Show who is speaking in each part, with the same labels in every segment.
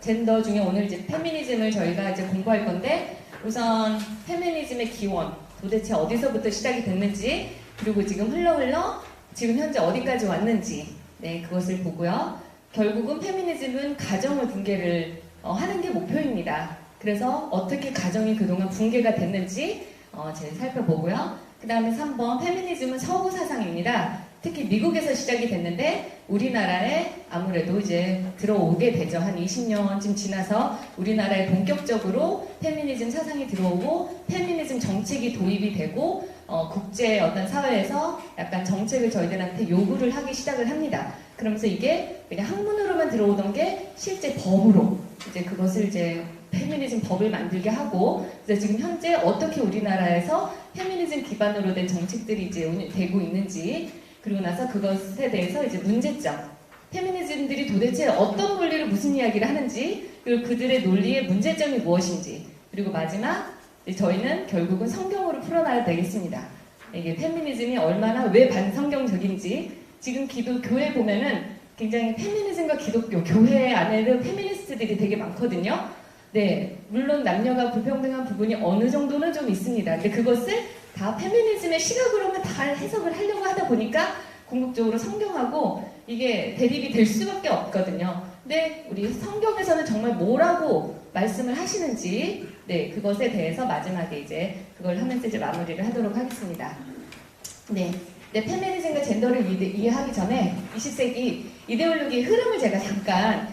Speaker 1: 젠더 중에 오늘 이제 페미니즘을 저희가 이제 공부할 건데, 우선 페미니즘의 기원, 도대체 어디서부터 시작이 됐는지, 그리고 지금 흘러 지금 현재 어디까지 왔는지, 네, 그것을 보고요. 결국은 페미니즘은 가정을 붕괴를 하는 게 목표입니다. 그래서 어떻게 가정이 그동안 붕괴가 됐는지 제가 살펴보고요. 그 다음에 3번, 페미니즘은 서구 사상입니다. 특히 미국에서 시작이 됐는데 우리나라에 아무래도 이제 들어오게 되죠. 한 20년쯤 지나서 우리나라에 본격적으로 페미니즘 사상이 들어오고 페미니즘 정책이 도입이 되고 국제 어떤 사회에서 약간 정책을 저희들한테 요구를 하기 시작을 합니다. 그러면서 이게 그냥 학문으로만 들어오던 게 실제 법으로 이제 그것을 이제 페미니즘 법을 만들게 하고, 그래서 지금 현재 어떻게 우리나라에서 페미니즘 기반으로 된 정책들이 이제 되고 있는지, 그리고 나서 그것에 대해서 이제 문제점, 페미니즘들이 도대체 어떤 논리로 무슨 이야기를 하는지, 그리고 그들의 논리의 문제점이 무엇인지, 그리고 마지막 저희는 결국은 성경으로 풀어놔야 되겠습니다. 이게 페미니즘이 얼마나 왜 반성경적인지. 지금 교회 보면은 굉장히 페미니즘과 기독교, 교회 안에는 페미니스트들이 되게 많거든요. 네, 물론 남녀가 불평등한 부분이 어느 정도는 좀 있습니다. 근데 그것을 다 페미니즘의 시각으로만 다 해석을 하려고 하다 보니까 궁극적으로 성경하고 이게 대립이 될 수밖에 없거든요. 근데 우리 성경에서는 정말 뭐라고 말씀을 하시는지, 네, 그것에 대해서 마지막에 이제 그걸 하면서 이제 마무리를 하도록 하겠습니다. 네. 페미니즘과 젠더를 이해하기 전에 20세기 이데올로기의 흐름을 제가 잠깐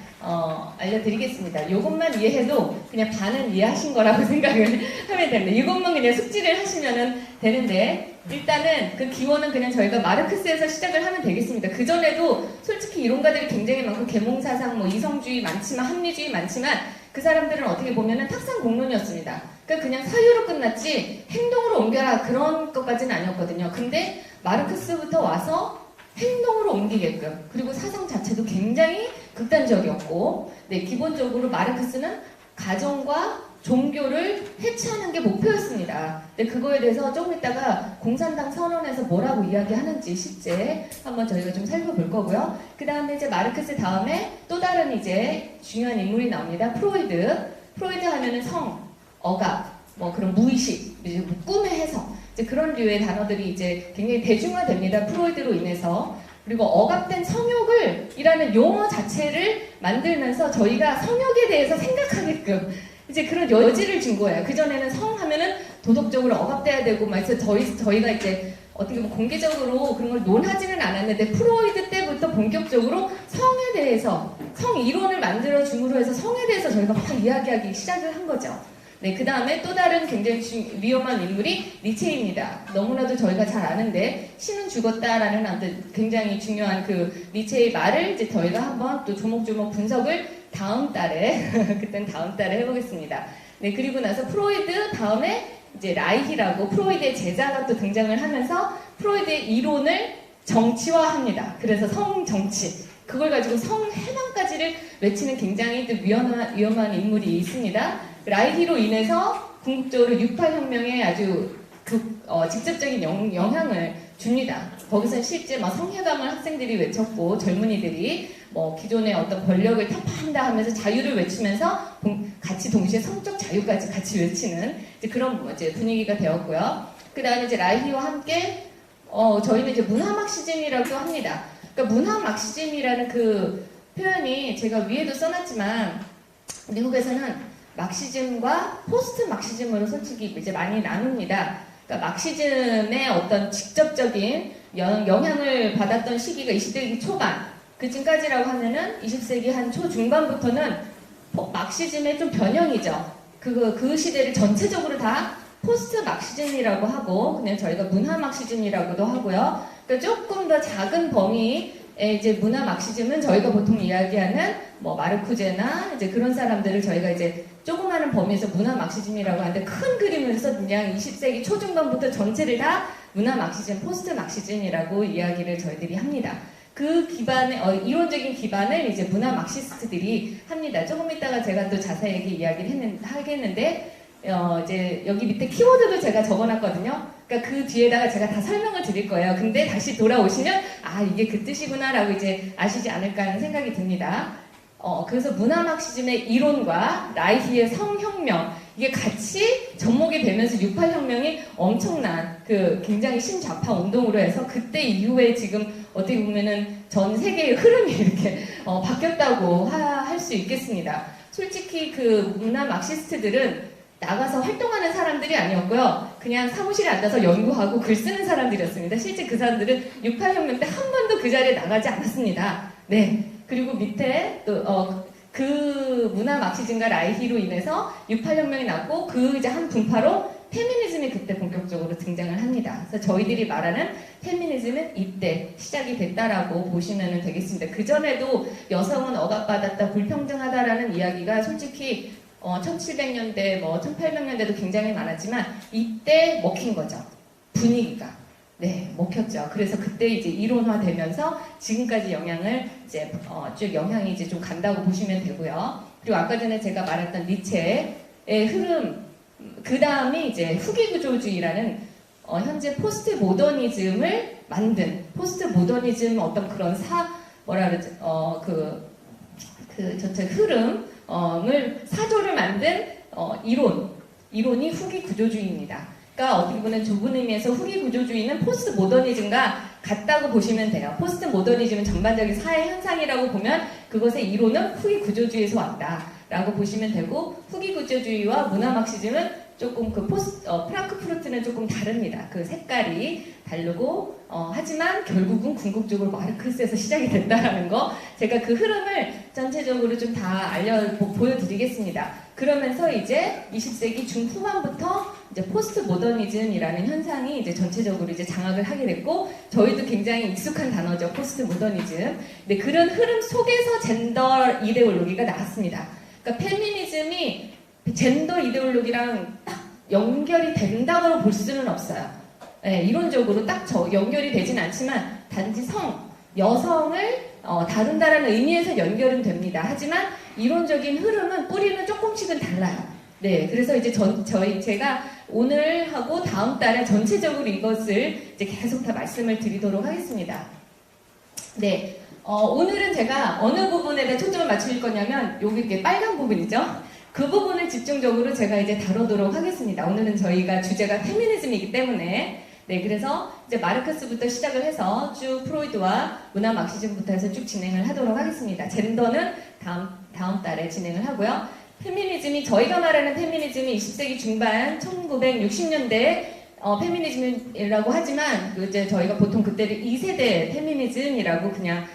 Speaker 1: 알려드리겠습니다. 이것만 이해해도 그냥 반은 이해하신 거라고 생각을 하면 됩니다. 이것만 그냥 숙지를 하시면 되는데, 일단은 그 기원은 그냥 저희가 마르크스에서 시작을 하면 되겠습니다. 그 전에도 솔직히 이론가들이 굉장히 많고 계몽사상, 뭐 이성주의 많지만 합리주의 많지만 그 사람들은 어떻게 보면은 탁상 공론이었습니다. 그러니까 그냥 사유로 끝났지 행동으로 옮겨라 그런 것까지는 아니었거든요. 근데 마르크스부터 와서 행동으로 옮기게끔, 그리고 사상 자체도 굉장히 극단적이었고, 네, 기본적으로 마르크스는 가정과 종교를 해체하는 게 목표였습니다. 네, 그거에 대해서 조금 이따가 공산당 선언에서 뭐라고 이야기하는지 실제 한번 저희가 좀 살펴볼 거고요. 그 다음에 이제 마르크스 다음에 또 다른 이제 중요한 인물이 나옵니다. 프로이드. 프로이드 하면은 성, 억압, 뭐 그런 무의식, 꿈의 해석, 이제 그런 류의 단어들이 이제 굉장히 대중화됩니다. 프로이드로 인해서. 그리고 억압된 성욕을 이라는 용어 자체를 만들면서 저희가 성욕에 대해서 생각하게끔 이제 그런 여지를 준 거예요. 그전에는 성 하면은 도덕적으로 억압돼야 되고, 막 해서 저희가 이제 어떻게 보면 공개적으로 그런 걸 논하지는 않았는데, 프로이드 때부터 본격적으로 성에 대해서, 성 이론을 만들어 줌으로 해서 성에 대해서 저희가 막 이야기하기 시작을 한 거죠. 네, 그 다음에 또 다른 굉장히 위험한 인물이 니체입니다. 너무나도 저희가 잘 아는데, 신은 죽었다라는 아무튼 굉장히 중요한 그 니체의 말을 이제 저희가 한번 또 조목조목 분석을 다음 달에, 그땐 다음 달에 해보겠습니다. 네, 그리고 나서 프로이드 다음에 이제 라이히라고 프로이드의 제자가 또 등장을 하면서 프로이드의 이론을 정치화합니다. 그래서 성정치. 그걸 가지고 성해방까지를 외치는 굉장히 또 위험한 인물이 있습니다. 라이히로 인해서 궁극적으로 68혁명에 아주 직접적인 영향을 줍니다. 거기서 실제 막 성해방을 학생들이 외쳤고, 젊은이들이 뭐 기존의 어떤 권력을 타파한다 하면서 자유를 외치면서 같이 동시에 성적 자유까지 같이 외치는 이제 그런 이제 분위기가 되었고요. 그 다음에 이제 라이히와 함께 저희는 이제 문화 막시즘이라고 합니다. 그러니까 문화 막시즘이라는 그 표현이 제가 위에도 써놨지만, 미국에서는 막시즘과 포스트 막시즘으로 솔직히 이제 많이 나눕니다. 그러니까 막시즘의 어떤 직접적인 영향을 받았던 시기가 20세기 초반, 그쯤까지라고 하면은 20세기 한 초중반부터는 막시즘의 좀 변형이죠. 그 시대를 전체적으로 다 포스트 막시즘이라고 하고, 그냥 저희가 문화 막시즘이라고도 하고요. 그러니까 조금 더 작은 범위의 이제 문화 막시즘은 저희가 보통 이야기하는 뭐 마르쿠제나 이제 그런 사람들을 저희가 이제 조그마한 범위에서 문화 막시즘이라고 하는데, 큰 그림에서 그냥 20세기 초중반부터 전체를 다 문화 막시즘, 포스트 막시즘이라고 이야기를 저희들이 합니다. 그 기반의 이론적인 기반을 이제 문화 막시스트들이 합니다. 조금 이따가 제가 또 자세하게 이야기를 하겠는데, 이제 여기 밑에 키워드도 제가 적어놨거든요. 그러니까 그 뒤에다가 제가 다 설명을 드릴 거예요. 근데 다시 돌아오시면 이게 그 뜻이구나라고 이제 아시지 않을까 하는 생각이 듭니다. 그래서 문화막시즘의 이론과 라이히의 성혁명, 이게 같이 접목이 되면서 68혁명이 엄청난 굉장히 신좌파 운동으로 해서 그때 이후에 지금 어떻게 보면은 전 세계의 흐름이 이렇게 바뀌었다고 할 수 있겠습니다. 솔직히 그 문화 막시스트들은 나가서 활동하는 사람들이 아니었고요. 그냥 사무실에 앉아서 연구하고 글 쓰는 사람들이었습니다. 실제 그 사람들은 68혁명 때 한 번도 그 자리에 나가지 않았습니다. 네. 그리고 밑에 또 그 문화 막시즘과 라이히로 인해서 68혁명이 났고 그 이제 한 분파로 페미니즘이 그때 본격적으로 등장을 합니다. 그래서 저희들이 말하는 페미니즘은 이때 시작이 됐다라고 보시면 되겠습니다. 그전에도 여성은 억압받았다, 불평등하다라는 이야기가 솔직히 1700년대, 1800년대도 굉장히 많았지만 이때 먹힌 거죠. 분위기가. 네, 먹혔죠. 그래서 그때 이제 이론화되면서 지금까지 영향을 이제 쭉 영향이 이제 좀 간다고 보시면 되고요. 그리고 아까 전에 제가 말했던 니체의 흐름, 그 다음이 이제 후기구조주의라는 현재 포스트 모더니즘을 만든 포스트 모더니즘 어떤 그런 뭐라 그러지 전체 흐름을 사조를 만든 이론이 후기구조주의입니다. 그러니까 어떻게 보면 좁은 의미에서 후기 구조주의는 포스트 모더니즘과 같다고 보시면 돼요. 포스트 모더니즘은 전반적인 사회 현상이라고 보면 그것의 이론은 후기 구조주의에서 왔다라고 보시면 되고 후기 구조주의와 문화 막시즘은 조금 프랑크푸르트는 조금 다릅니다. 그 색깔이 다르고 하지만 결국은 궁극적으로 마르크스에서 시작이 됐다라는 거 제가 그 흐름을 전체적으로 좀 다 보여드리겠습니다. 그러면서 이제 20세기 중후반부터 이제 포스트 모더니즘이라는 현상이 이제 전체적으로 이제 장악을 하게 됐고 저희도 굉장히 익숙한 단어죠. 포스트 모더니즘. 근데 그런 흐름 속에서 젠더 이데올로기가 나왔습니다. 그러니까 페미니즘이 젠더 이데올로기랑 딱 연결이 된다고 볼 수는 없어요. 네, 이론적으로 딱 연결이 되진 않지만 단지 여성을 다룬다라는 의미에서 연결은 됩니다. 하지만 이론적인 흐름은 뿌리는 조금씩은 달라요. 네, 그래서 이제 제가 오늘 하고 다음 달에 전체적으로 이것을 이제 계속 다 말씀을 드리도록 하겠습니다. 네, 오늘은 제가 어느 부분에 대해 초점을 맞출 거냐면 여기 이렇게 빨간 부분이죠. 그 부분을 집중적으로 제가 이제 다루도록 하겠습니다. 오늘은 저희가 주제가 페미니즘이기 때문에 네, 그래서 이제 마르크스부터 시작을 해서 쭉 프로이드와 문화 막시즘부터 해서 쭉 진행을 하도록 하겠습니다. 젠더는 다음 달에 진행을 하고요. 페미니즘이 저희가 말하는 페미니즘이 20세기 중반 1960년대 페미니즘이라고 하지만 이제 저희가 보통 그때를 2세대 페미니즘이라고 그냥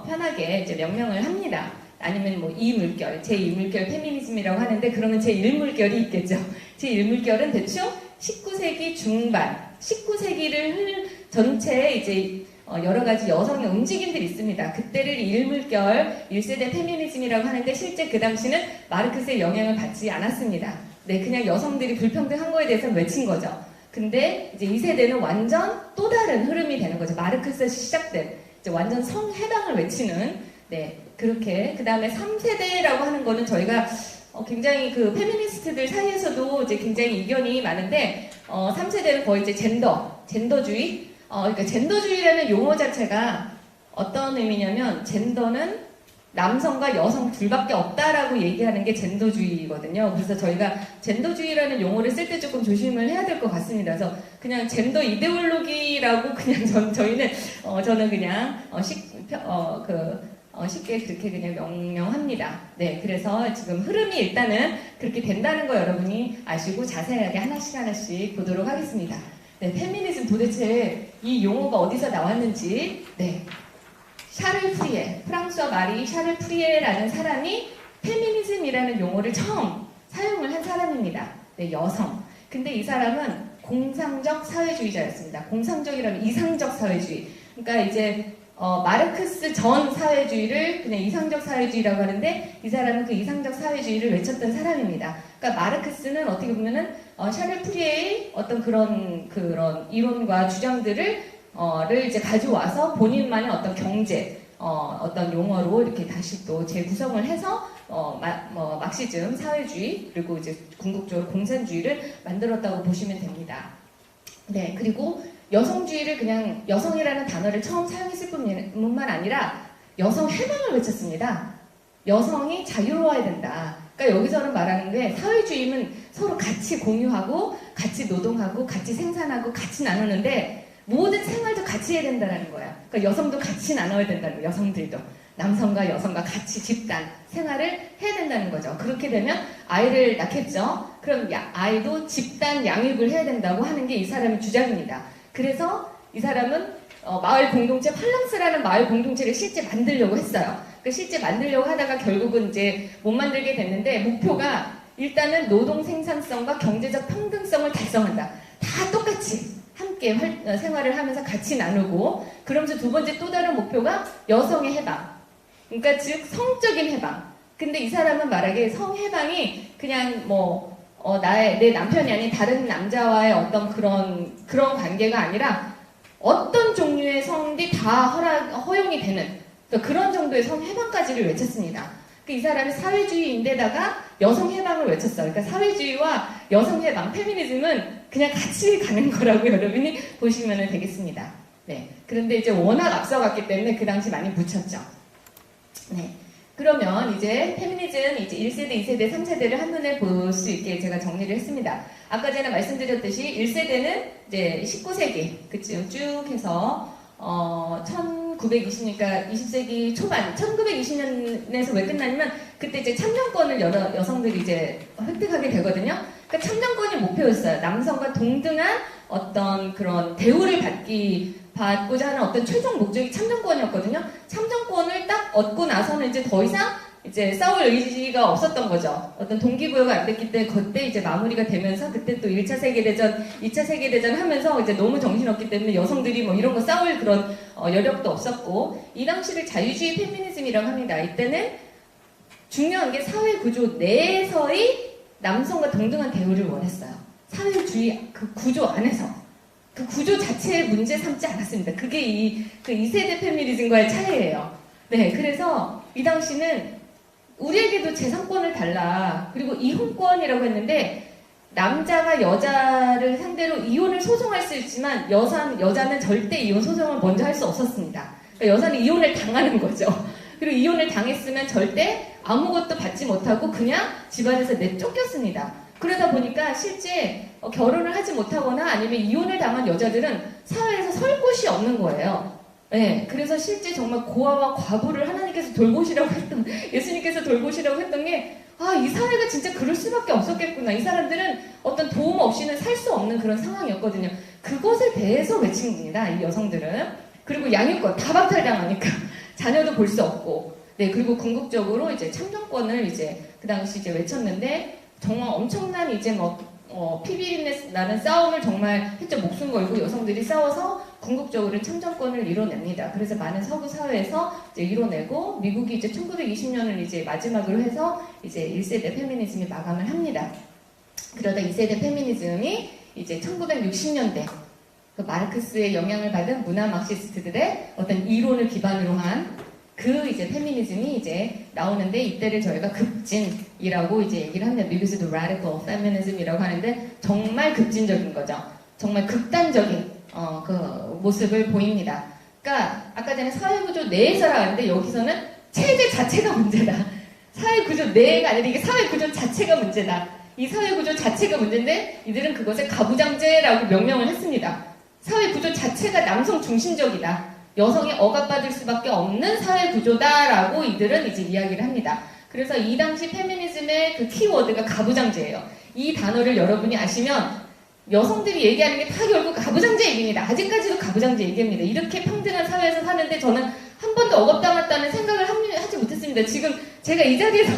Speaker 1: 편하게 이제 명명을 합니다. 아니면 뭐 이물결, 제2물결 페미니즘이라고 하는데 그러면 제1물결이 있겠죠. 제1물결은 대충 19세기 중반 19세기를 전체에 이제 여러 가지 여성의 움직임들이 있습니다. 그때를 1물결, 1세대 페미니즘이라고 하는데 실제 그 당시는 마르크스의 영향을 받지 않았습니다. 네, 그냥 여성들이 불평등한 거에 대해서 외친 거죠. 근데 이제 2세대는 완전 또 다른 흐름이 되는 거죠. 마르크스에서 시작된 이제 완전 성해방을 외치는 네, 그렇게 그 다음에 3세대라고 하는 거는 저희가 굉장히 그 페미니스트들 사이에서도 이제 굉장히 이견이 많은데 3세대는 거의 이제 젠더주의 그러니까 젠더주의라는 용어 자체가 어떤 의미냐면 젠더는 남성과 여성 둘밖에 없다라고 얘기하는 게 젠더주의거든요. 그래서 저희가 젠더주의라는 용어를 쓸 때 조금 조심을 해야 될 것 같습니다. 그래서 그냥 젠더 이데올로기라고 그냥 저는 그냥 쉽게 그렇게 그냥 명명합니다. 네, 그래서 지금 흐름이 일단은 그렇게 된다는 거 여러분이 아시고 자세하게 하나씩 보도록 하겠습니다. 네, 페미니즘 도대체 이 용어가 어디서 나왔는지, 네, 샤를 프리에, 프랑스어 마리 샤를 프리에라는 사람이 페미니즘이라는 용어를 처음 사용을 한 사람입니다. 네, 여성. 근데 이 사람은 공상적 사회주의자였습니다. 공상적이라면 이상적 사회주의. 그러니까 이제 마르크스 전 사회주의를 그냥 이상적 사회주의라고 하는데 이 사람은 그 이상적 사회주의를 외쳤던 사람입니다. 그러니까 마르크스는 어떻게 보면은 샤를 프리에의 어떤 그런 이론과 주장들을 이제 가져와서 본인만의 어떤 경제 어떤 용어로 이렇게 다시 또 재구성을 해서 막시즘 사회주의 그리고 이제 궁극적으로 공산주의를 만들었다고 보시면 됩니다. 네, 그리고 여성주의를 그냥 여성이라는 단어를 처음 사용했을 뿐만 아니라 여성 해방을 외쳤습니다. 여성이 자유로워야 된다. 그러니까 여기서는 말하는 게 사회주의는 서로 같이 공유하고 같이 노동하고 같이 생산하고 같이 나누는데 모든 생활도 같이 해야 된다는 거야. 그러니까 여성도 같이 나눠야 된다는 거야. 여성들도. 남성과 여성과 같이 집단 생활을 해야 된다는 거죠. 그렇게 되면 아이를 낳겠죠. 그럼 아이도 집단 양육을 해야 된다고 하는 게 이 사람의 주장입니다. 그래서 이 사람은 마을 공동체, 팔랑스라는 마을 공동체를 실제 만들려고 했어요. 실제 만들려고 하다가 결국은 이제 못 만들게 됐는데 목표가 일단은 노동 생산성과 경제적 평등성을 달성한다. 다 똑같이 함께 생활을 하면서 같이 나누고 그러면서 두 번째 또 다른 목표가 여성의 해방. 그러니까 즉 성적인 해방. 근데 이 사람은 말하기에 성해방이 그냥 내 남편이 아닌 다른 남자와의 어떤 그런 관계가 아니라 어떤 종류의 성들이 다 허용이 되는 그런 정도의 성해방까지를 외쳤습니다. 이 사람이 사회주의인데다가 여성해방을 외쳤어요. 그러니까 사회주의와 여성해방, 페미니즘은 그냥 같이 가는 거라고 여러분이 보시면 되겠습니다. 네. 그런데 이제 워낙 앞서갔기 때문에 그 당시 많이 묻혔죠. 네. 그러면 이제 페미니즘 이제 1세대, 2세대, 3세대를 한눈에 볼 수 있게 제가 정리를 했습니다. 아까 전에 말씀드렸듯이 1세대는 이제 19세기 그쯤 쭉 해서 1920년이니까 20세기 초반 1920년에서 왜 끝나냐면 그때 이제 참정권을 여성들이 이제 획득하게 되거든요. 그러니까 참정권이 목표였어요. 남성과 동등한 어떤 그런 대우를 받고자 하는 어떤 최종 목적이 참정권이었거든요. 참정권을 딱 얻고 나서는 이제 더 이상 이제 싸울 의지가 없었던 거죠. 어떤 동기부여가 안 됐기 때문에 그때 이제 마무리가 되면서 그때 또 1차 세계대전, 2차 세계대전 하면서 이제 너무 정신없기 때문에 여성들이 이런 거 싸울 그런 여력도 없었고 이 당시를 자유주의 페미니즘이라고 합니다. 이때는 중요한 게 사회구조 내에서의 남성과 동등한 대우를 원했어요. 사회주의 그 구조 안에서. 그 구조 자체의 문제 삼지 않았습니다. 그게 이 2세대 페미니즘과의 차이예요. 네, 그래서 이 당시는 우리에게도 재산권을 달라. 그리고 이혼권이라고 했는데 남자가 여자를 상대로 이혼을 소송할 수 있지만 여자는 절대 이혼 소송을 먼저 할 수 없었습니다. 그러니까 여자는 이혼을 당하는 거죠. 그리고 이혼을 당했으면 절대 아무것도 받지 못하고 그냥 집안에서 내쫓겼습니다. 그러다 보니까 실제 결혼을 하지 못하거나 아니면 이혼을 당한 여자들은 사회에서 설 곳이 없는 거예요. 네, 그래서 실제 정말 고아와 과부를 하나님께서 돌보시라고 예수님께서 돌보시라고 했던 게, 이 사회가 진짜 그럴 수밖에 없었겠구나. 이 사람들은 어떤 도움 없이는 살 수 없는 그런 상황이었거든요. 그것을 대해서 외친 겁니다, 이 여성들은. 그리고 양육권, 다 박탈당하니까. 자녀도 볼 수 없고. 네, 그리고 궁극적으로 이제 참정권을 이제 그 당시 이제 외쳤는데, 정말 엄청난 이제 피비린내 나는 싸움을 정말 했죠. 목숨 걸고 여성들이 싸워서 궁극적으로는 참정권을 이뤄냅니다. 그래서 많은 서구 사회에서 이제 이뤄내고 미국이 이제 1920년을 이제 마지막으로 해서 이제 1세대 페미니즘이 마감을 합니다. 그러다 2세대 페미니즘이 이제 1960년대 그 마르크스의 영향을 받은 문화 막시스트들의 어떤 이론을 기반으로 한 그 이제 페미니즘이 이제 나오는데 이때를 저희가 급진이라고 이제 얘기를 합니다. 미국에서도 radical feminism이라고 하는데 정말 급진적인 거죠. 정말 극단적인 그 모습을 보입니다. 그러니까 아까 전에 사회구조 내에서라고 하는데 여기서는 체제 자체가 문제다. 사회구조 내가 아니라 이게 사회구조 자체가 문제다. 이 사회구조 자체가 문제인데 이들은 그것을 가부장제라고 명명을 했습니다. 사회구조 자체가 남성 중심적이다. 여성이 억압받을 수밖에 없는 사회구조다라고 이들은 이제 이야기를 합니다. 그래서 이 당시 페미니즘의 그 키워드가 가부장제예요. 이 단어를 여러분이 아시면 여성들이 얘기하는 게 다 결국 가부장제 얘기입니다. 아직까지도 가부장제 얘기입니다. 이렇게 평등한 사회에서 사는데 저는 한 번도 억압당했다는 생각을 하지 못했습니다. 지금 제가 이 자리에서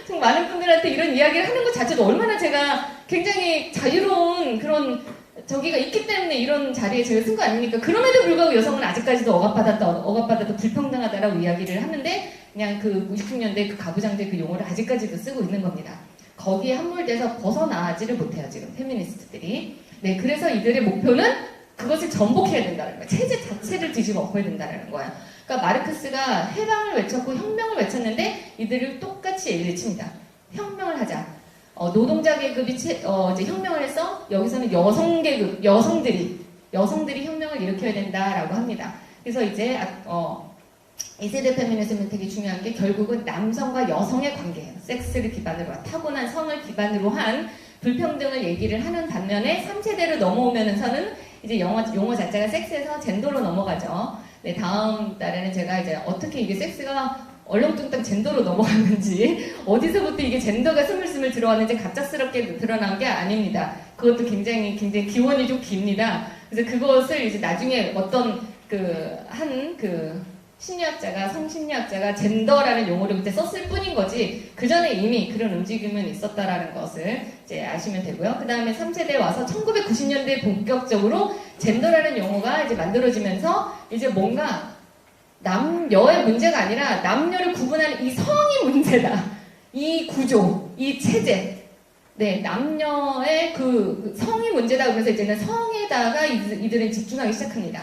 Speaker 1: 정말 많은 분들한테 이런 이야기를 하는 것 자체도 얼마나 제가 굉장히 자유로운 그런 저기가 있기 때문에 이런 자리에 제가 쓴 거 아닙니까? 그럼에도 불구하고 여성은 아직까지도 억압받아도 불평등하다라고 이야기를 하는데 그냥 그 90년대 그 가부장제 그 용어를 아직까지도 쓰고 있는 겁니다. 거기에 함몰돼서 벗어나지를 못해요, 지금 페미니스트들이. 네, 그래서 이들의 목표는 그것을 전복해야 된다는 거예요. 체제 자체를 뒤집어 엎어야 된다는 거예요. 그러니까 마르크스가 해방을 외쳤고 혁명을 외쳤는데 이들을 똑같이 외칩니다. 혁명을 하자. 노동자 계급이 이제 혁명을 해서 여기서는 여성 계급, 여성들이 혁명을 일으켜야 된다라고 합니다. 그래서 이제 이 세대 페미니즘은 되게 중요한 게 결국은 남성과 여성의 관계예요. 섹스를 기반으로 한, 타고난 성을 기반으로 한 불평등을 얘기를 하는 반면에 3세대로 넘어오면서는 이제 용어 자체가 섹스에서 젠더로 넘어가죠. 네, 다음 달에는 제가 이제 어떻게 이게 섹스가 얼렁뚱땅 젠더로 넘어갔는지, 어디서부터 이게 젠더가 스물스물 들어왔는지 갑작스럽게 드러난 게 아닙니다. 그것도 굉장히 기원이 좀 깁니다. 그래서 그것을 이제 나중에 어떤 심리학자가, 성심리학자가 젠더라는 용어를 그때 썼을 뿐인 거지, 그 전에 이미 그런 움직임은 있었다라는 것을 이제 아시면 되고요. 그 다음에 3세대에 와서 1990년대에 본격적으로 젠더라는 용어가 이제 만들어지면서 이제 뭔가 남녀의 문제가 아니라 남녀를 구분하는 이 성이 문제다. 이 구조, 이 체제. 네, 남녀의 그 성이 문제다. 그래서 이제는 성에다가 이들은 집중하기 시작합니다.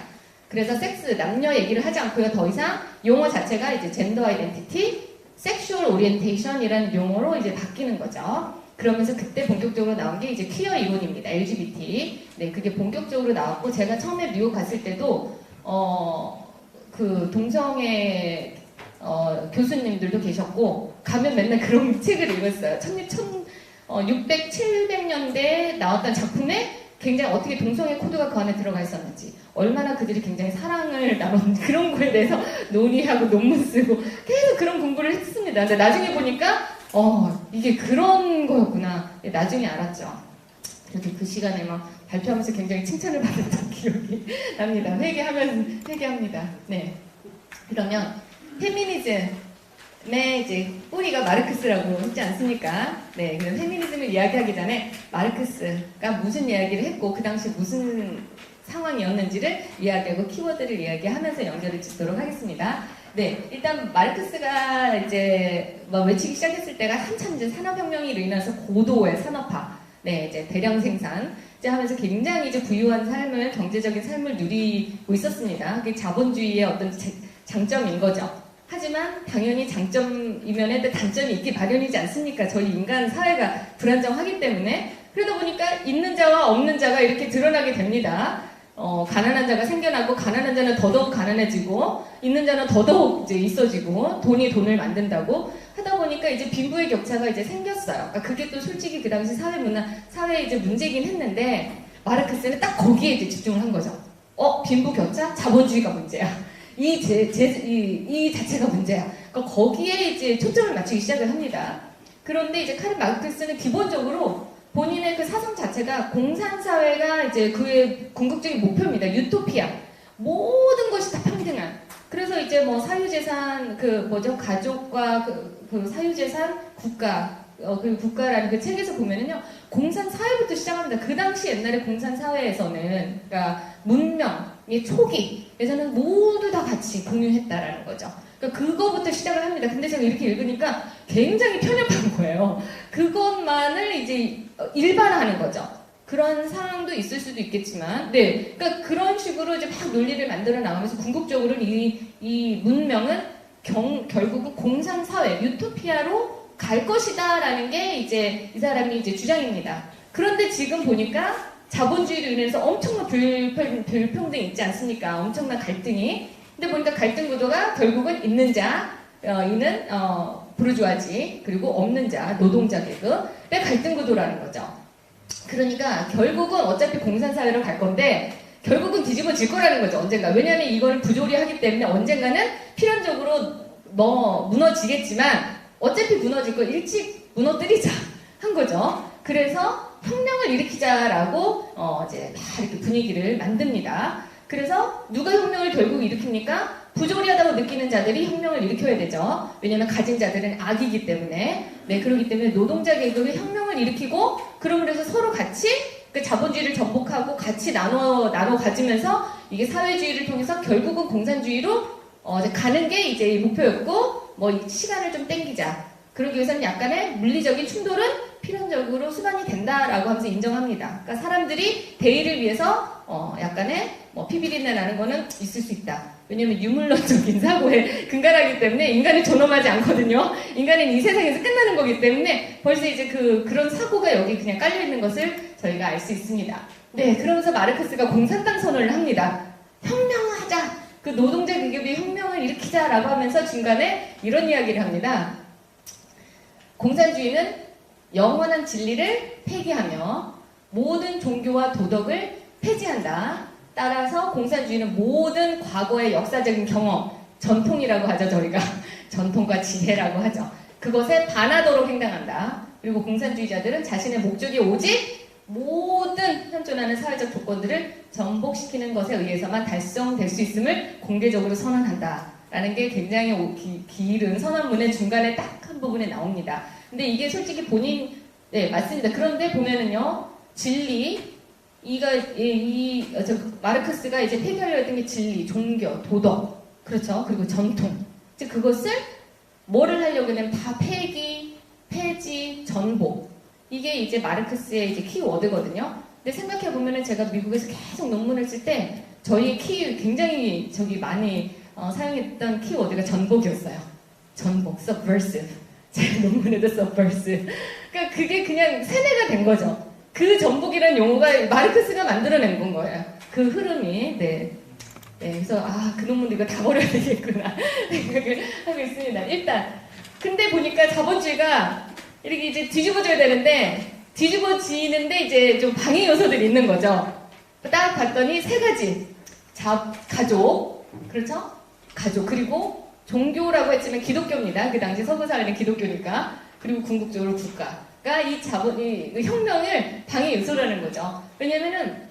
Speaker 1: 그래서 섹스, 남녀 얘기를 하지 않고요. 더 이상 용어 자체가 이제 젠더 아이덴티티, 섹슈얼 오리엔테이션이라는 용어로 이제 바뀌는 거죠. 그러면서 그때 본격적으로 나온 게 이제 퀴어 이론입니다. LGBT. 네, 그게 본격적으로 나왔고, 제가 처음에 미국 갔을 때도, 그 동성애 교수님들도 계셨고, 가면 맨날 그런 책을 읽었어요. 1600, 700년대에 나왔던 작품에 굉장히 어떻게 동성애 코드가 그 안에 들어가 있었는지, 얼마나 그들이 굉장히 사랑을 나눴는지, 그런 거에 대해서 논의하고 논문 쓰고 계속 그런 공부를 했습니다. 근데 나중에 보니까 이게 그런 거였구나. 나중에 알았죠. 그래도 그 시간에 막 발표하면서 굉장히 칭찬을 받았던 기억이 납니다. 회개합니다. 네. 그러면 페미니즘의 이제 뿌리가 마르크스라고 했지 않습니까? 네. 그럼 페미니즘을 이야기하기 전에 마르크스가 무슨 이야기를 했고 그 당시 무슨 상황이었는지를 이야기하고 키워드를 이야기하면서 연결을 짓도록 하겠습니다. 네, 일단 마르크스가 이제 외치기 시작했을 때가 한참 이제 산업혁명으로 인해서 고도의 산업화, 네, 이제 대량 생산, 이제 하면서 굉장히 이제 부유한 삶을, 경제적인 삶을 누리고 있었습니다. 그게 자본주의의 어떤 장점인 거죠. 하지만 당연히 장점이면에 단점이 있기 마련이지 않습니까? 저희 인간 사회가 불안정하기 때문에. 그러다 보니까 있는 자와 없는 자가 이렇게 드러나게 됩니다. 가난한 자가 생겨나고, 가난한 자는 더더욱 가난해지고, 있는 자는 더더욱 이제 있어지고, 돈이 돈을 만든다고 하다 보니까 이제 빈부의 격차가 이제 생겼어요. 그러니까 그게 또 솔직히 그 당시 사회의 이제 문제이긴 했는데, 마르크스는 딱 거기에 이제 집중을 한 거죠. 빈부 격차? 자본주의가 문제야. 이 자체가 문제야. 그러니까 거기에 이제 초점을 맞추기 시작을 합니다. 그런데 이제 카르 마르크스는 기본적으로 본인의 그 사상 자체가 공산사회가 이제 그의 궁극적인 목표입니다. 유토피아. 모든 것이 다 평등한. 그래서 이제 뭐 사유재산, 가족과 그 사유재산, 국가, 그 국가라는 그 책에서 보면은요, 공산사회부터 시작합니다. 그 당시 옛날에 공산사회에서는, 그러니까 문명의 초기에서는 모두 다 같이 공유했다라는 거죠. 그러니까 그거부터 시작을 합니다. 근데 제가 이렇게 읽으니까 굉장히 편협한 거예요. 그것만을 이제 일반화하는 거죠. 그런 상황도 있을 수도 있겠지만, 네, 그러니까 그런 식으로 이제 막 논리를 만들어 나가면서 궁극적으로는 이 문명은 결국은 공산사회, 유토피아로 갈 것이다라는 게 이제 이 사람이 이제 주장입니다. 그런데 지금 보니까 자본주의로 인해서 엄청난 불평등이 있지 않습니까? 엄청난 갈등이. 근데 보니까 갈등 구도가 결국은 있는 자, 이는 부르주아지, 그리고 없는 자, 노동자 계급의 갈등 구도라는 거죠. 그러니까 결국은 어차피 공산사회로 갈 건데 결국은 뒤집어질 거라는 거죠. 언젠가. 왜냐하면 이걸 부조리하기 때문에 언젠가는 필연적으로 무너지겠지만 어차피 무너질 거 일찍 무너뜨리자 한 거죠. 그래서 혁명을 일으키자라고 이제 막 이렇게 분위기를 만듭니다. 그래서 누가 혁명을 결국 일으킵니까? 부조리하다고 느끼는 자들이 혁명을 일으켜야 되죠. 왜냐하면 가진 자들은 악이기 때문에. 네, 그렇기 때문에 노동자 계급이 혁명을 일으키고, 그래서 서로 같이 그 자본주의를 전복하고 같이 나눠 가지면서 이게 사회주의를 통해서 결국은 공산주의로 가는 게 이제 목표였고, 시간을 좀 땡기자. 그러기 위해서는 약간의 물리적인 충돌은 필연적으로 수반이 된다라고 하면서 인정합니다. 그러니까 사람들이 대의를 위해서 약간의 피비린내 나는 거는 있을 수 있다. 왜냐면 유물론적인 사고에 근간하기 때문에 인간은 존엄하지 않거든요. 인간은 이 세상에서 끝나는 거기 때문에 벌써 이제 그런 사고가 여기 그냥 깔려있는 것을 저희가 알 수 있습니다. 네, 그러면서 마르크스가 공산당 선언을 합니다. 혁명하자. 그 노동자 계급의 혁명을 일으키자라고 하면서 중간에 이런 이야기를 합니다. 공산주의는 영원한 진리를 폐기하며 모든 종교와 도덕을 폐지한다. 따라서 공산주의는 모든 과거의 역사적인 경험, 전통이라고 하죠, 저희가. 전통과 지혜라고 하죠. 그것에 반하도록 행동한다. 그리고 공산주의자들은 자신의 목적이 오직 모든 현존하는 사회적 조건들을 전복시키는 것에 의해서만 달성될 수 있음을 공개적으로 선언한다. 라는 게 굉장히 길은 선언문의 중간에 딱 한 부분에 나옵니다. 근데 이게 솔직히 네, 맞습니다. 그런데 보면은요, 진리, 마르크스가 이제 폐기하려고 했던 게 진리, 종교, 도덕, 그렇죠. 그리고 전통. 즉, 그것을 뭐를 하려고 하냐면 다 폐지, 전복. 이게 이제 마르크스의 이제 키워드거든요. 근데 생각해보면은 제가 미국에서 계속 논문을 쓸 때 저희 굉장히 많이 사용했던 키워드가 전복이었어요. 전복, subversive. 제 논문에도 subversive. 그러니까 그게 그냥 세뇌가 된 거죠. 그 전복이라는 용어가 마르크스가 만들어낸 건 거예요. 그 흐름이, 네. 네, 그래서, 그 논문도 이거 다 버려야 되겠구나. 생각을 하고 있습니다. 일단. 근데 보니까 자본주의가 이렇게 이제 뒤집어져야 되는데, 뒤집어지는데 이제 좀 방해 요소들이 있는 거죠. 딱 봤더니 세 가지. 가족. 그렇죠? 가족. 그리고 종교라고 했지만 기독교입니다. 그 당시 서구 사회는 기독교니까. 그리고 궁극적으로 국가가 이 혁명을 방해 요소라는 거죠. 왜냐면은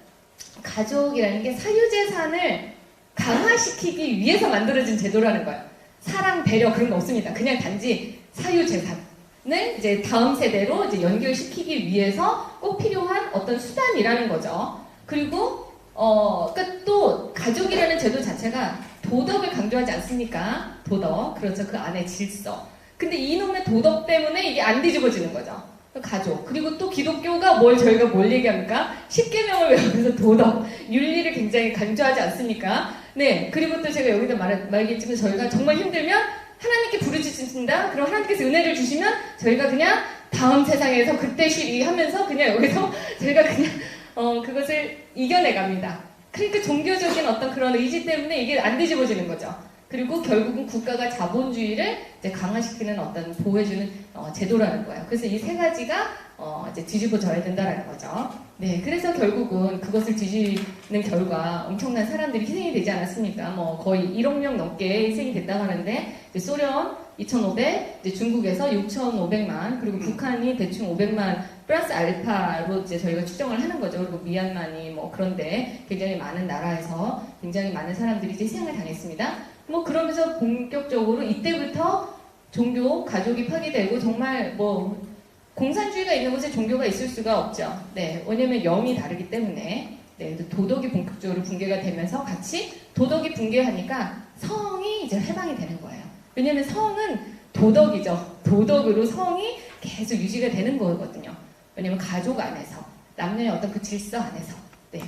Speaker 1: 가족이라는 게 사유재산을 강화시키기 위해서 만들어진 제도라는 거예요. 사랑, 배려 그런 거 없습니다. 그냥 단지 사유재산을 이제 다음 세대로 이제 연결시키기 위해서 꼭 필요한 어떤 수단이라는 거죠. 그리고 그러니까 또 가족이라는 제도 자체가 도덕을 강조하지 않습니까? 도덕, 그렇죠. 그 안에 질서. 근데 이놈의 도덕 때문에 이게 안 뒤집어지는 거죠. 가족. 그리고 또 기독교가 저희가 뭘 얘기합니까? 십계명을 외우면서 도덕, 윤리를 굉장히 강조하지 않습니까? 네. 그리고 또 제가 여기다 말했지만 저희가 정말 힘들면 하나님께 부르짖습니다. 그럼 하나님께서 은혜를 주시면 저희가 그냥 다음 세상에서 그때 하면서 그냥 여기서 저희가 그냥 그것을 이겨내 갑니다. 그러니까 종교적인 어떤 그런 의지 때문에 이게 안 뒤집어지는 거죠. 그리고 결국은 국가가 자본주의를 이제 강화시키는 어떤 보호해주는 제도라는 거예요. 그래서 이 세 가지가 이제 뒤집어져야 된다라는 거죠. 네, 그래서 결국은 그것을 뒤집는 결과 엄청난 사람들이 희생이 되지 않았습니까? 거의 1억 명 넘게 희생이 됐다고 하는데 소련 2,500, 이제 중국에서 6,500만, 그리고 북한이 대충 500만 플러스 알파로 이제 저희가 추정을 하는 거죠. 그리고 미얀마니 그런데 굉장히 많은 나라에서 굉장히 많은 사람들이 이제 희생을 당했습니다. 그러면서 본격적으로 이때부터 종교, 가족이 파괴되고 정말 공산주의가 있는 곳에 종교가 있을 수가 없죠. 네, 왜냐면 영이 다르기 때문에. 네, 도덕이 본격적으로 붕괴가 되면서 같이 도덕이 붕괴하니까 성이 이제 해방이 되는 거예요. 왜냐면 성은 도덕이죠. 도덕으로 성이 계속 유지가 되는 거거든요. 왜냐면 가족 안에서, 남녀의 어떤 그 질서 안에서. 네.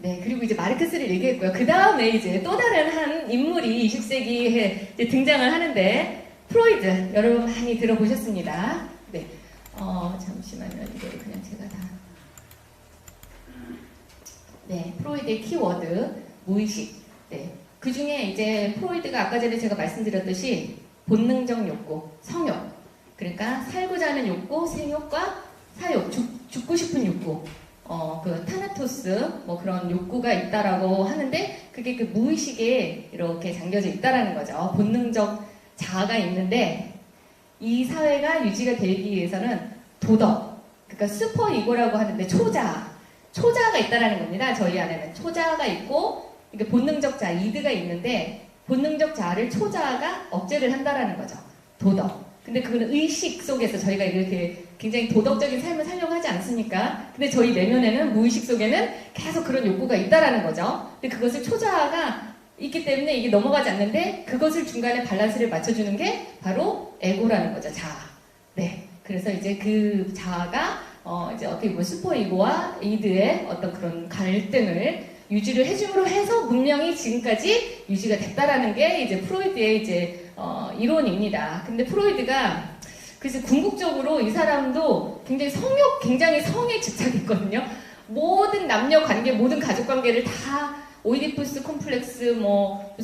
Speaker 1: 네, 그리고 이제 마르크스를 얘기했고요. 그 다음에 이제 또 다른 한 인물이 20세기에 등장을 하는데, 프로이드. 여러분 많이 들어보셨습니다. 네. 잠시만요. 이거를 그냥 제가 다. 네, 프로이드의 키워드, 무의식. 네. 그 중에 이제 프로이드가 아까 전에 제가 말씀드렸듯이 본능적 욕구, 성욕. 그러니까 살고자 하는 욕구, 생욕과 사욕, 죽고 싶은 욕구. 그 타나토스 그런 욕구가 있다라고 하는데 그게 그 무의식에 이렇게 잠겨져 있다라는 거죠. 본능적 자아가 있는데 이 사회가 유지가 되기 위해서는 도덕, 그러니까 슈퍼 이고라고 하는데 초자아가 있다라는 겁니다. 저희 안에는 초자아가 있고 이게 본능적 자아, 이드가 있는데 본능적 자아를 초자아가 억제를 한다라는 거죠. 도덕. 근데 그거는 의식 속에서 저희가 이렇게 굉장히 도덕적인 삶을 살려고 하지 않습니까? 근데 저희 내면에는 무의식 속에는 계속 그런 욕구가 있다라는 거죠. 근데 그것을 초자아가 있기 때문에 이게 넘어가지 않는데 그것을 중간에 밸런스를 맞춰주는 게 바로 에고라는 거죠. 자아. 네. 그래서 이제 그 자아가 이제 어떻게 보면 슈퍼이고와 이드의 어떤 그런 갈등을 유지를 해줌으로 해서 문명이 지금까지 유지가 됐다라는 게 이제 프로이드의 이제 이론입니다. 근데 프로이드가 그래서 궁극적으로 이 사람도 굉장히 성에 집착했거든요. 모든 남녀 관계, 모든 가족 관계를 다 오이디푸스 콤플렉스 뭐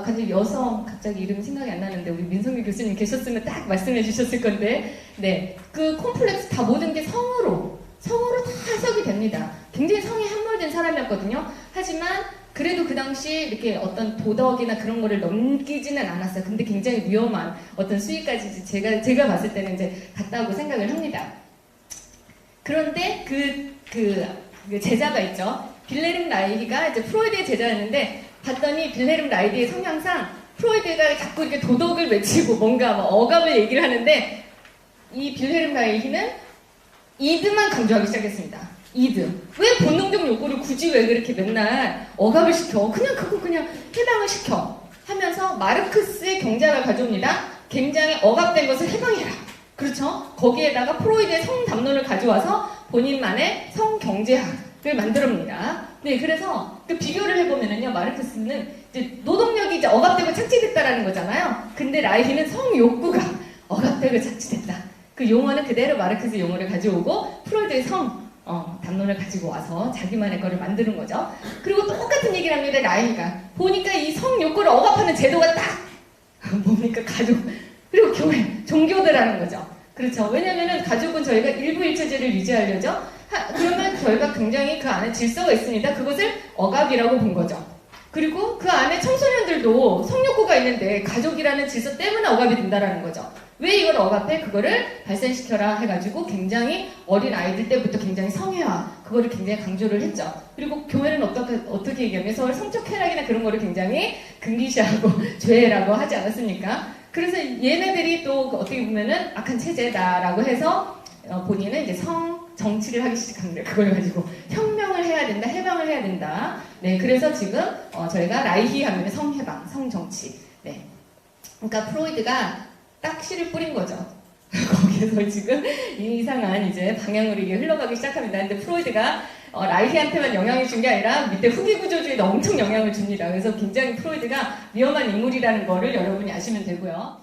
Speaker 1: 갑자기 여성 갑자기 이름 생각이 안 나는데 우리 민성규 교수님 계셨으면 딱 말씀해 주셨을 건데 네, 그 콤플렉스 다 모든 게 성으로 다 해석이 됩니다. 굉장히 성에 함몰된 사람이었거든요. 하지만 그래도 그 당시 이렇게 어떤 도덕이나 그런 거를 넘기지는 않았어요. 근데 굉장히 위험한 어떤 수위까지 제가 봤을 때는 이제 갔다고 생각을 합니다. 그런데 그 제자가 있죠. 빌헤름 라이히가 이제 프로이드의 제자였는데 봤더니 빌헤름 라이히의 성향상 프로이드가 자꾸 이렇게 도덕을 외치고 뭔가 뭐 억압을 얘기를 하는데 이 빌헤름 라이히는 이드만 강조하기 시작했습니다. 이드. 왜 본능적 욕구를 굳이 왜 그렇게 맨날 억압을 시켜? 그냥 그거 그냥 해방을 시켜. 하면서 마르크스의 경제학을 가져옵니다. 굉장히 억압된 것을 해방해라. 그렇죠? 거기에다가 프로이드의 성담론을 가져와서 본인만의 성경제학을 만들어옵니다. 네, 그래서 그 비교를 해보면은요, 마르크스는 이제 노동력이 이제 억압되고 착취됐다라는 거잖아요. 근데 라이히는 성욕구가 억압되고 착취됐다. 그 용어는 그대로 마르크스 용어를 가져오고 프로이드의 담론을 가지고 와서 자기만의 거를 만드는 거죠. 그리고 똑같은 얘기를 합니다. 라이히가 보니까 이 성욕구를 억압하는 제도가 딱 뭡니까? 가족 그리고 교회, 종교들하는 거죠. 그렇죠. 왜냐면은 가족은 저희가 일부일처제를 유지하려죠. 그러면 저희가 굉장히 그 안에 질서가 있습니다. 그것을 억압이라고 본 거죠. 그리고 그 안에 청소년들도 성욕구가 있는데 가족이라는 질서 때문에 억압이 된다라는 거죠. 왜 이걸 억압해? 그거를 발산시켜라 해가지고 굉장히 어린 아이들 때부터 굉장히 성애화 그거를 굉장히 강조를 했죠. 그리고 교회는 어떻게 얘기하면 서울 성적 쾌락이나 그런 거를 굉장히 금기시하고 죄라고 하지 않았습니까? 그래서 얘네들이 또 어떻게 보면은 악한 체제다라고 해서 본인은 이제 정치를 하기 시작합니다. 그걸 가지고 혁명을 해야 된다, 해방을 해야 된다. 네, 그래서 지금 저희가 라이히 하면 성해방, 성정치. 네, 그러니까 프로이드가 딱 씨를 뿌린 거죠. 거기에서 지금 이상한 이제 방향으로 이게 흘러가기 시작합니다. 근데 프로이드가 라이히한테만 영향을 준 게 아니라 밑에 후기 구조주의도 엄청 영향을 줍니다. 그래서 굉장히 프로이드가 위험한 인물이라는 거를 여러분이 아시면 되고요.